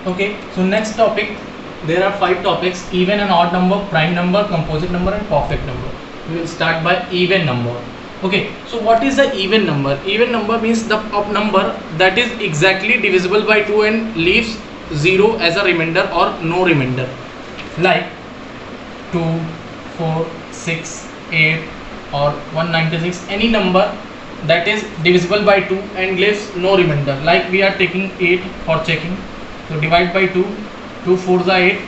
Okay, so next topic, there are 5 topics: even and odd number, prime number, composite number and perfect number. We will start by even number. Okay, so what is the even number? Even number means the number that is exactly divisible by 2 and leaves 0 as a remainder or no remainder, like 2, 4, 6, 8 or 196. Any number that is divisible by 2 and leaves no remainder, like we are taking 8 for checking. So divide by 2, 2 4s are 8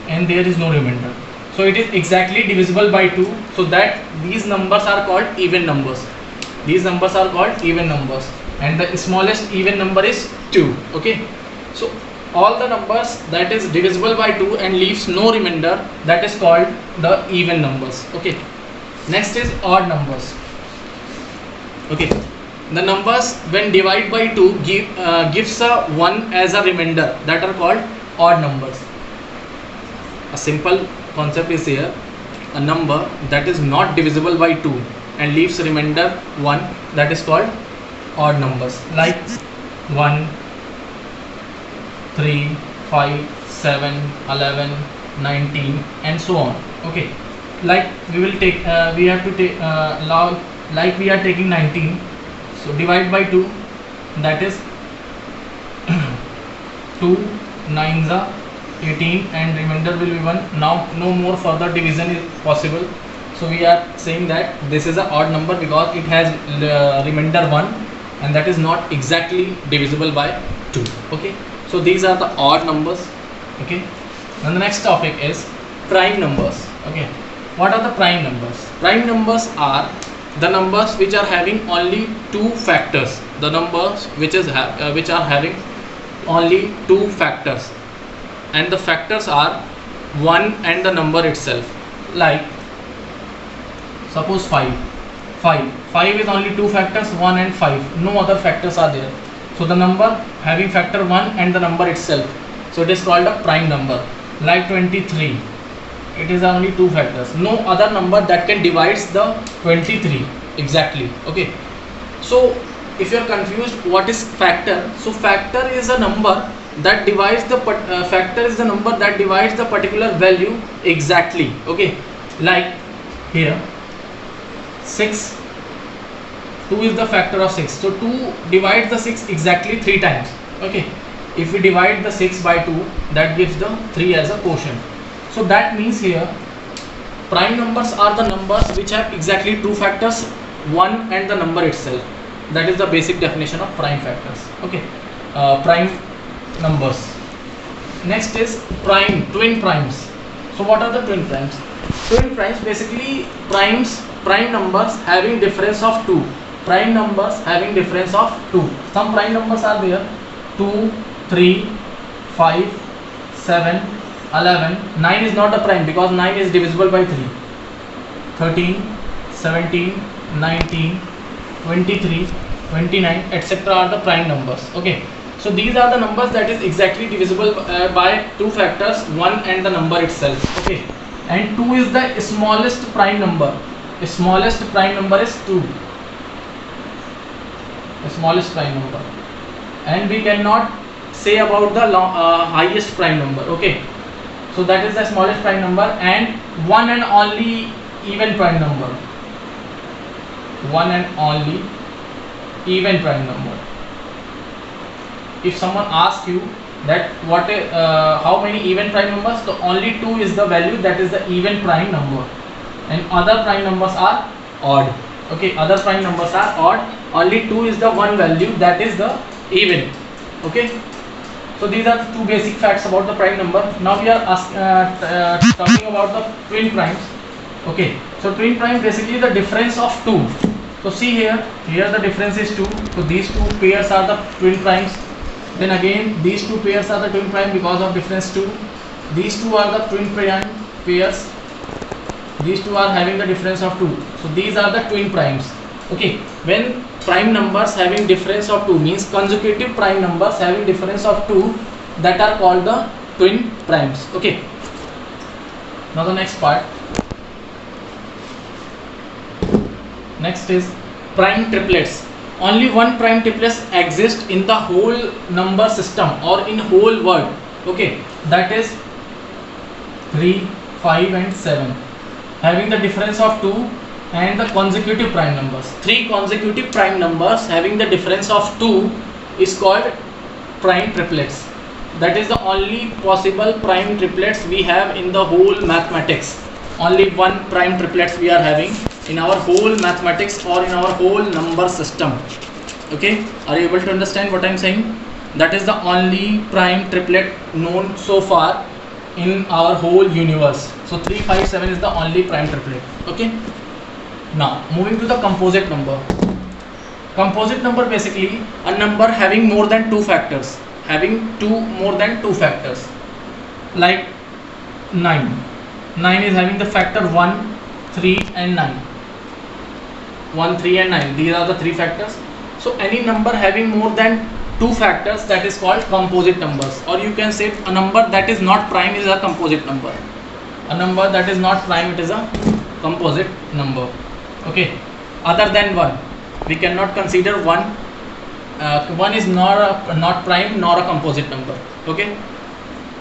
and there is no remainder. So it is exactly divisible by 2, so that these numbers are called even numbers. These numbers are called even numbers, and the smallest even number is 2. Okay, so all the numbers that is divisible by 2 and leaves no remainder, that is called the even numbers. Okay, next is odd numbers. Okay, the numbers when divided by 2 gives a 1 as a remainder, that are called odd numbers. A simple concept is here: a number that is not divisible by 2 and leaves remainder 1, that is called odd numbers, like 1, 3, 5, 7, 11, 19 and so on. Okay, like we will take we have to take like we are taking 19, so divide by 2, that is 2 9s are 18 and remainder will be 1. Now no more further division is possible, so we are saying that this is an odd number because it has remainder 1 and that is not exactly divisible by 2. Okay, so these are the odd numbers. Okay, and the next topic is prime numbers. Okay, what are the prime numbers? Prime numbers are the numbers which are having only 2 factors. The numbers which are having only 2 factors, and the factors are 1 and the number itself. Like suppose 5 is only 2 factors, 1 and 5, no other factors are there. So the number having factor 1 and the number itself, so it is called a prime number. Like 23, it is only 2 factors, no other number that can divides the 23 exactly. Okay, so if you are confused what is factor, so factor is a number that divides the factor is the number that divides the particular value exactly. Okay, like here 6, 2 is the factor of 6, so 2 divides the 6 exactly 3 times. Okay, if we divide the 6 by 2, that gives the 3 as a quotient. So that means here prime numbers are the numbers which have exactly 2 factors, 1 and the number itself. That is the basic definition of prime factors. Okay, prime numbers. Next is twin primes. So what are the twin primes? Twin primes basically prime numbers having difference of 2. Prime numbers having difference of 2. Some prime numbers are there: 2, 3, 5, 7, 11. 9 is not a prime because 9 is divisible by 3. 13, 17, 19, 23, 29, etc. are the prime numbers. Okay, so these are the numbers that is exactly divisible by 2 factors, 1 and the number itself. Okay, and 2 is the smallest prime number. The smallest prime number is 2. The smallest prime number, and we cannot say about the highest prime number. Okay, so that is the smallest prime number, and one and only even prime number. One and only even prime number. If someone asks you that how many even prime numbers, so only 2 is the value, that is the even prime number, and other prime numbers are odd. Okay, other prime numbers are odd, only 2 is the one value, that is the even. Okay, so these are the 2 basic facts about the prime number. Now we are talking about the twin primes. Okay, so twin prime basically the difference of 2. So see here the difference is 2, so these 2 pairs are the twin primes. Then again these 2 pairs are the twin prime because of difference 2. These 2 are the twin prime pairs. These 2 are having the difference of 2, so these are the twin primes. Okay, when prime numbers having difference of 2 means consecutive prime numbers having difference of 2, that are called the twin primes. Okay, now the next part. Next is prime triplets. Only one prime triplet exists in the whole number system or in whole world. Okay, that is 3, 5 and 7 having the difference of 2 and the consecutive prime numbers. 3 consecutive prime numbers having the difference of 2 is called prime triplets. That is the only possible prime triplets we have in the whole mathematics. Only one prime triplets we are having in our whole mathematics or in our whole number system. Okay, are you able to understand what I am saying? That is the only prime triplet known so far in our whole universe. So 3, 5, 7 is the only prime triplet. Okay, now moving to the composite number. Composite number basically a number having more than 2 factors, more than 2 factors, like 9. 9 is having the factor 1, 3 and 9. 1, 3 and 9, these are the 3 factors. So any number having more than 2 factors, that is called composite numbers, or you can say a number that is not prime is a composite number. A number that is not prime, it is a composite number. Okay, other than 1 we cannot consider 1. 1 is not prime nor a composite number. Okay,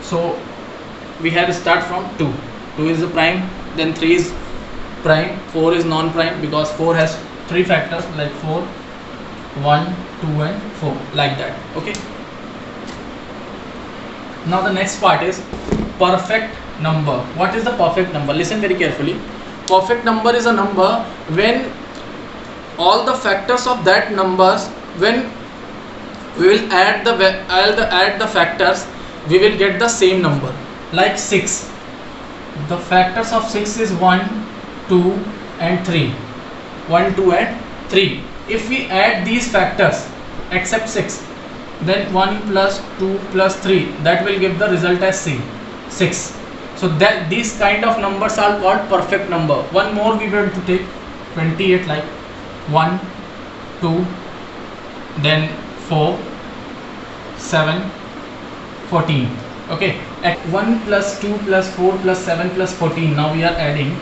so we have to start from 2. 2 is the prime, then 3 is prime, 4 is non-prime because 4 has 3 factors like 4, 1, 2 and 4, like that. Okay, now the next part is perfect number. What is the perfect number? Listen very carefully. Perfect number is a number when all the factors of that numbers, when we will add the factors, we will get the same number. Like 6, the factors of 6 is 1, 2 and 3. 1, 2 and 3. If we add these factors except 6, then 1 plus 2 plus 3, that will give the result as 6. So that these kind of numbers are called perfect number. One more we will to take 28, like 1, 2, then 4, 7, 14. Okay, at 1 plus 2 plus 4 plus 7 plus 14, now we are adding.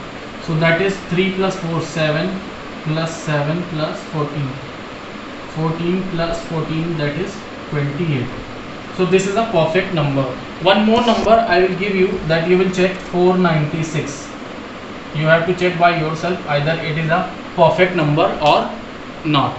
So that is 3 plus 4, 7 plus 7 plus 14. 14 plus 14, that is 28. So this is a perfect number. One more number I will give you, that you will check, 496. You have to check by yourself either it is a perfect number or not.